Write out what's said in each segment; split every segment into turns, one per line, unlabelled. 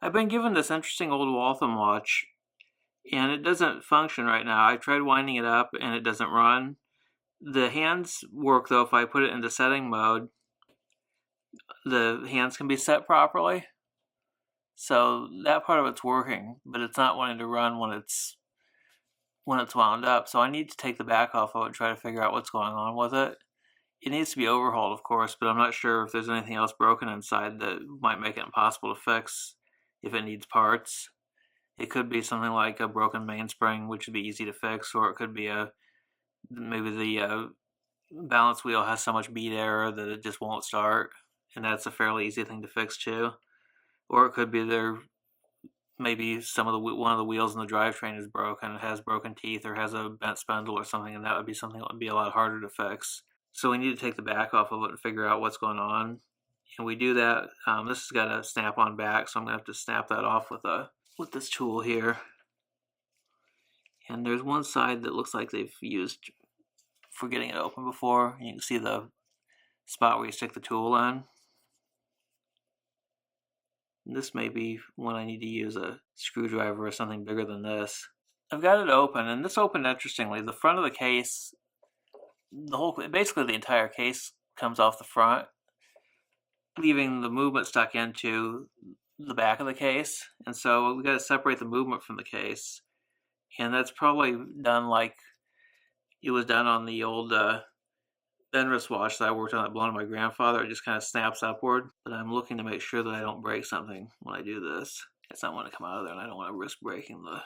I've been given this interesting old Waltham watch, and it doesn't function right now. I tried winding it up, and it doesn't run. The hands work, though. If I put it into setting mode, the hands can be set properly. So that part of it's working, but it's not wanting to run when it's wound up. So I need to take the back off of it and try to figure out what's going on with it. It needs to be overhauled, of course, but I'm not sure if there's anything else broken inside that might make it impossible to fix if it needs parts. It could be something like a broken mainspring, which would be easy to fix, or it could be maybe the balance wheel has so much bead error that it just won't start, and that's a fairly easy thing to fix too. Or it could be maybe one of the wheels in the drivetrain is broken, it has broken teeth, or has a bent spindle or something, and that would be something that would be a lot harder to fix. So we need to take the back off of it and figure out what's going on. And we do that. This has got a snap-on back, so I'm gonna have to snap that off with this tool here. And there's one side that looks like they've used for getting it open before. You can see the spot where you stick the tool in. And this may be when I need to use a screwdriver or something bigger than this. I've got it open, and this opened interestingly. The front of the case, basically the entire case comes off the front, leaving the movement stuck into the back of the case. And so we've got to separate the movement from the case. And that's probably done like it was done on the old wristwatch that I worked on that belonged to my grandfather. It just kind of snaps upward. But I'm looking to make sure that I don't break something when I do this. It's not want to come out of there, and I don't want to risk breaking the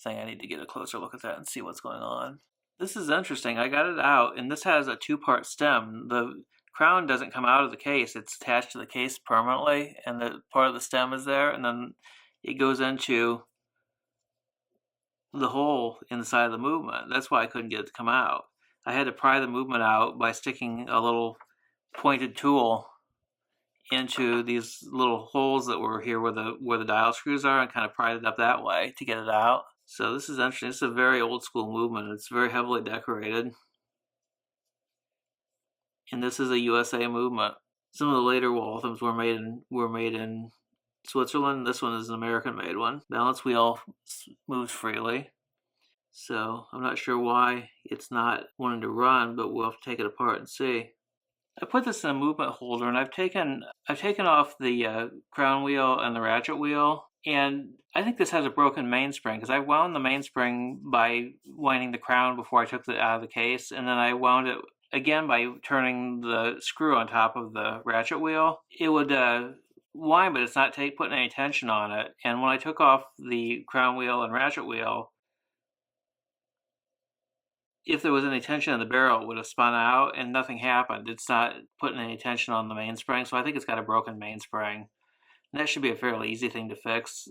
thing. I need to get a closer look at that and see what's going on. This is interesting. I got it out, and this has a two-part stem. The crown doesn't come out of the case. It's attached to the case permanently, and the part of the stem is there, and then it goes into the hole in the side of the movement. That's why I couldn't get it to come out. I had to pry the movement out by sticking a little pointed tool into these little holes that were here where the dial screws are, and kind of pried it up that way to get it out. So this is interesting. This is a very old school movement. It's very heavily decorated. And this is a USA movement. Some of the later Walthams were made in Switzerland. This one is an American-made one. Balance wheel moves freely. So I'm not sure why it's not wanting to run, but we'll have to take it apart and see. I put this in a movement holder, and I've taken off the crown wheel and the ratchet wheel, and I think this has a broken mainspring because I wound the mainspring by winding the crown before I took it out of the case, and then I wound it again by turning the screw on top of the ratchet wheel. It would wind, but it's not putting any tension on it. And when I took off the crown wheel and ratchet wheel, if there was any tension in the barrel, it would have spun out, and nothing happened. It's not putting any tension on the mainspring, so I think it's got a broken mainspring. And that should be a fairly easy thing to fix.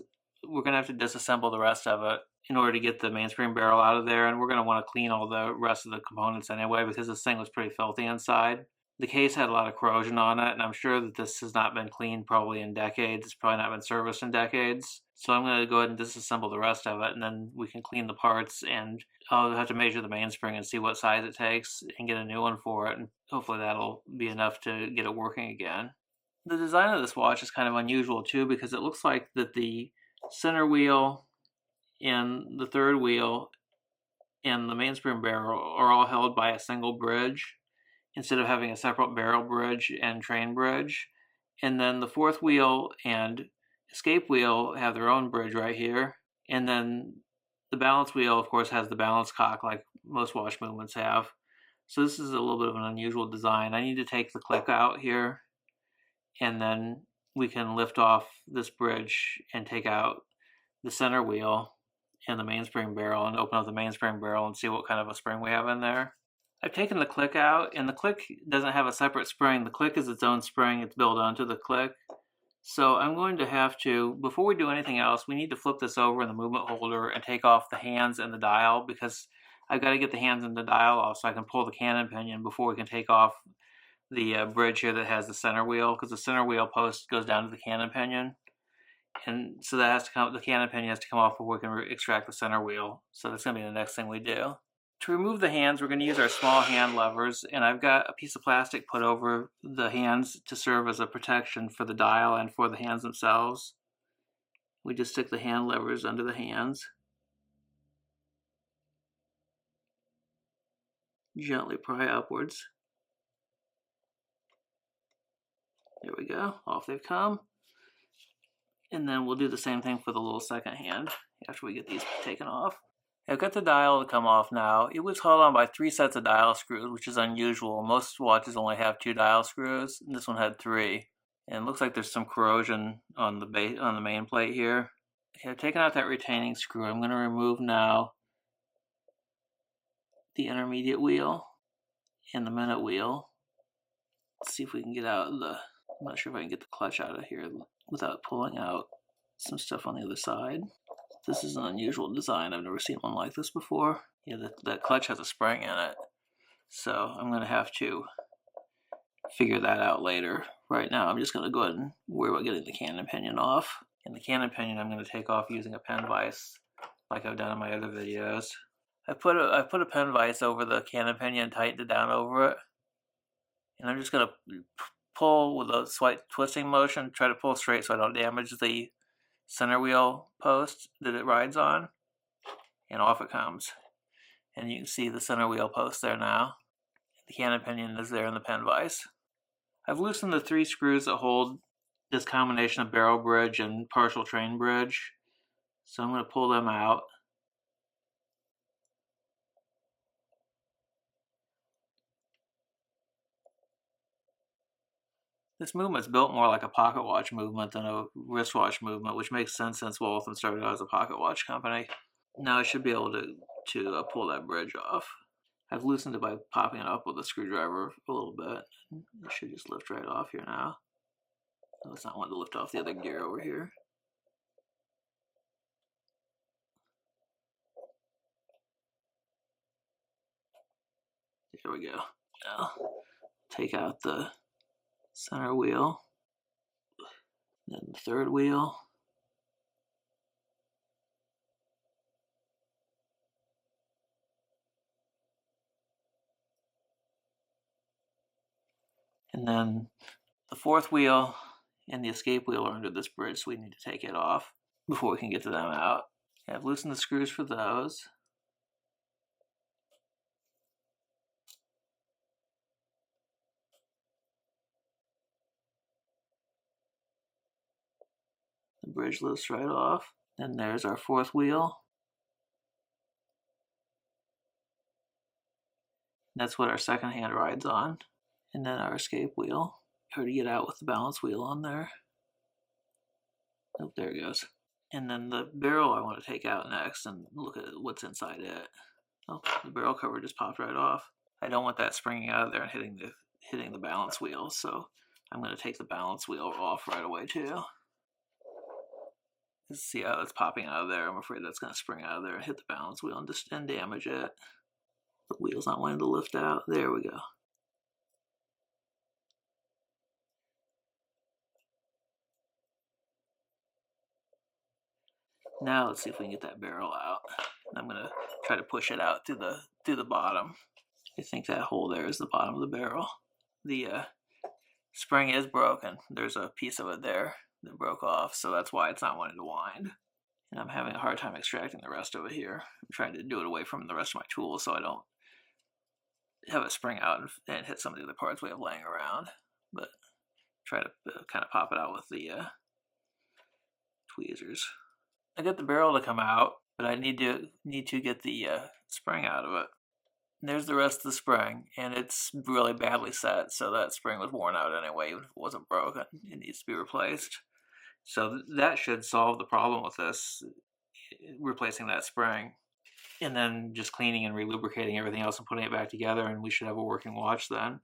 We're going to have to disassemble the rest of it in order to get the mainspring barrel out of there, and we're going to want to clean all the rest of the components anyway, because this thing was pretty filthy inside. The case had a lot of corrosion on it, and I'm sure that this has not been cleaned probably in decades. It's probably not been serviced in decades. So I'm going to go ahead and disassemble the rest of it, and then we can clean the parts, and I'll have to measure the mainspring and see what size it takes and get a new one for it, and hopefully that'll be enough to get it working again. The design of this watch is kind of unusual too, because it looks like that the center wheel and the third wheel and the mainspring barrel are all held by a single bridge, instead of having a separate barrel bridge and train bridge. And then the fourth wheel and escape wheel have their own bridge right here. And then the balance wheel, of course, has the balance cock like most watch movements have. So this is a little bit of an unusual design. I need to take the click out here, and then we can lift off this bridge and take out the center wheel and the mainspring barrel, and open up the mainspring barrel and see what kind of a spring we have in there. I've taken the click out, and the click doesn't have a separate spring. The click is its own spring. It's built onto the click. So I'm going to have to, before we do anything else, we need to flip this over in the movement holder and take off the hands and the dial, because I've got to get the hands and the dial off so I can pull the cannon pinion before we can take off the bridge here that has the center wheel, because the center wheel post goes down to the cannon pinion. And so that has to come, the cannon pinion has to come off before we can extract the center wheel. So that's going to be the next thing we do. To remove the hands, we're going to use our small hand levers, and I've got a piece of plastic put over the hands to serve as a protection for the dial and for the hands themselves. We just stick the hand levers under the hands. Gently pry upwards. There we go, off they've come. And then we'll do the same thing for the little second hand after we get these taken off. I've got the dial to come off now. It was held on by 3 sets of dial screws, which is unusual. Most watches only have 2 dial screws, and this one had 3. And it looks like there's some corrosion on the main plate here. Okay, I've taken out that retaining screw. I'm going to remove now the intermediate wheel and the minute wheel. Let's see if we can get out the... I'm not sure if I can get the clutch out of here without pulling out some stuff on the other side. This is an unusual design. I've never seen one like this before. Yeah, that clutch has a spring in it. So I'm going to have to figure that out later. Right now, I'm just going to go ahead and worry about getting the cannon pinion off. And the cannon pinion I'm going to take off using a pen vise, like I've done in my other videos. I put a pen vise over the cannon pinion and tightened it down over it. And I'm just going to pull with a slight twisting motion, try to pull straight so I don't damage the center wheel post that it rides on. And off it comes. And you can see the center wheel post there now. The cannon pinion is there in the pen vise. I've loosened the 3 screws that hold this combination of barrel bridge and partial train bridge. So I'm going to pull them out. This movement's built more like a pocket watch movement than a wristwatch movement, which makes sense since Waltham started out as a pocket watch company. Now I should be able to pull that bridge off. I've loosened it by popping it up with a screwdriver a little bit. It should just lift right off here now. So it's not wanting to lift off the other gear over here. There we go. Now take out the center wheel, then the third wheel. And then the fourth wheel and the escape wheel are under this bridge, so we need to take it off before we can get to them out. I've loosened the screws for those. The bridge lifts right off. Then there's our fourth wheel. That's what our second hand rides on. And then our escape wheel. Hard to get out with the balance wheel on there. Oh, there it goes. And then the barrel I want to take out next and look at what's inside it. Oh, the barrel cover just popped right off. I don't want that springing out of there and hitting the balance wheel, so I'm going to take the balance wheel off right away too. Let's see how it's popping out of there. I'm afraid that's going to spring out of there and hit the balance wheel and damage it. The wheel's not wanting to lift out. There we go. Now let's see if we can get that barrel out. I'm going to try to push it out through the bottom. I think that hole there is the bottom of the barrel. The spring is broken. There's a piece of it there that broke off, so that's why it's not wanting to wind. And I'm having a hard time extracting the rest of it here. I'm trying to do it away from the rest of my tools so I don't have it spring out and hit some of the other parts we have laying around. But try to kind of pop it out with the tweezers. I got the barrel to come out, but I need to get the spring out of it. And there's the rest of the spring, and it's really badly set, so that spring was worn out anyway, even if it wasn't broken. It needs to be replaced. So that should solve the problem with this, replacing that spring. And then just cleaning and relubricating everything else and putting it back together, and we should have a working watch then.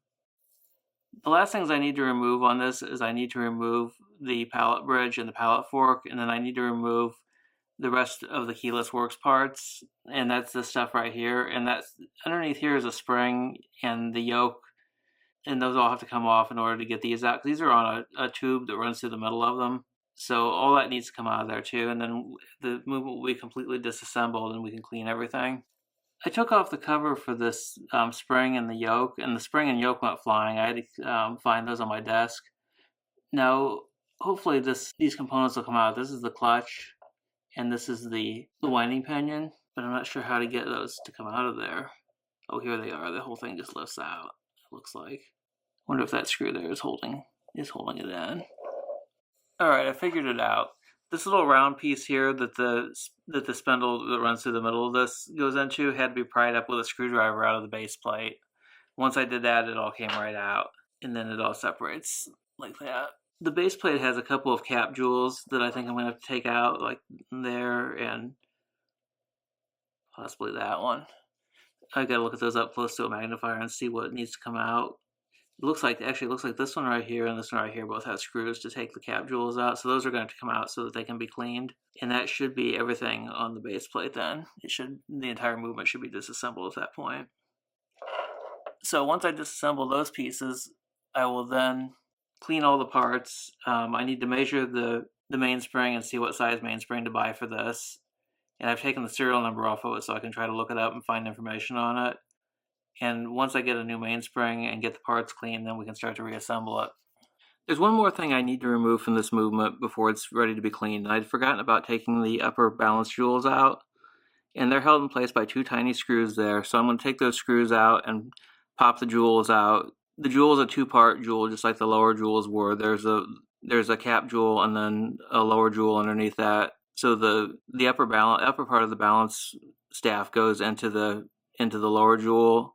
The last things I need to remove on this is I need to remove the pallet bridge and the pallet fork, and then I need to remove the rest of the keyless works parts, and that's the stuff right here. And that's underneath here is a spring and the yoke, and those all have to come off in order to get these out. These are on a tube that runs through the middle of them, so all that needs to come out of there too. And then the movement will be completely disassembled, and we can clean everything. I took off the cover for this spring and the yoke, and the spring and yoke went flying. I had to find those on my desk. Now, hopefully these components will come out. This is the clutch, and this is the winding pinion, but I'm not sure how to get those to come out of there. Oh, here they are. The whole thing just lifts out, it looks like. Wonder if that screw there is holding it in. Alright, I figured it out. This little round piece here that the spindle that runs through the middle of this goes into had to be pried up with a screwdriver out of the base plate. Once I did that, it all came right out, and then it all separates like that. The base plate has a couple of cap jewels that I think I'm going to have to take out, like there and possibly that one. I got to look at those up close to a magnifier and see what needs to come out. It looks like this one right here and this one right here both have screws to take the cap jewels out, so those are going to come out so that they can be cleaned. And that should be everything on the base plate then. The entire movement should be disassembled at that point. So once I disassemble those pieces, I will then clean all the parts. I need to measure the mainspring and see what size mainspring to buy for this. And I've taken the serial number off of it so I can try to look it up and find information on it. And once I get a new mainspring and get the parts clean, then we can start to reassemble it. There's one more thing I need to remove from this movement before it's ready to be cleaned. I'd forgotten about taking the upper balance jewels out, and they're held in place by 2 tiny screws there. So I'm going to take those screws out and pop the jewels out. The jewel is a 2-part jewel, just like the lower jewels were. There's a cap jewel and then a lower jewel underneath that. So the upper part of the balance staff goes into the lower jewel,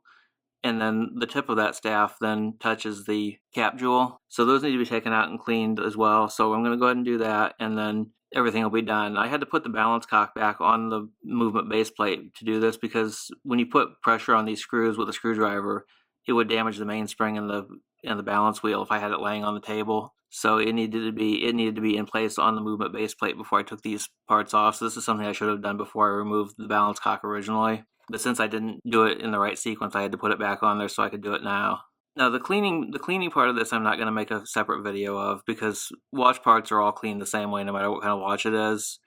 and then the tip of that staff then touches the cap jewel. So those need to be taken out and cleaned as well. So I'm going to go ahead and do that, and then everything will be done. I had to put the balance cock back on the movement base plate to do this because when you put pressure on these screws with a screwdriver, it would damage the mainspring and the balance wheel if I had it laying on the table. So it needed to be in place on the movement base plate before I took these parts off. So this is something I should have done before I removed the balance cock originally. But since I didn't do it in the right sequence, I had to put it back on there so I could do it now. Now the cleaning part of this I'm not going to make a separate video of because watch parts are all cleaned the same way no matter what kind of watch it is.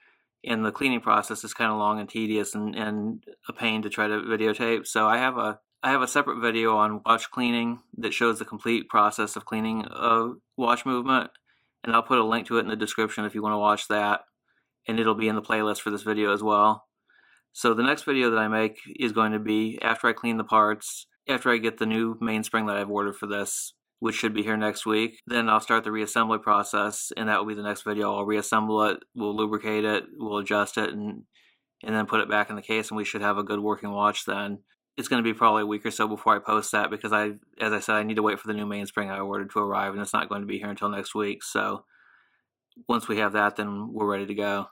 And the cleaning process is kind of long and tedious and a pain to try to videotape. So I have a separate video on watch cleaning that shows the complete process of cleaning a watch movement, and I'll put a link to it in the description if you want to watch that, and it'll be in the playlist for this video as well. So the next video that I make is going to be after I clean the parts, after I get the new mainspring that I've ordered for this, which should be here next week. Then I'll start the reassembly process, and that will be the next video. I'll reassemble it, we'll lubricate it, we'll adjust it, and then put it back in the case, and we should have a good working watch then. It's going to be probably a week or so before I post that because as I said, I need to wait for the new mainspring I ordered to arrive, and it's not going to be here until next week. So once we have that, then we're ready to go.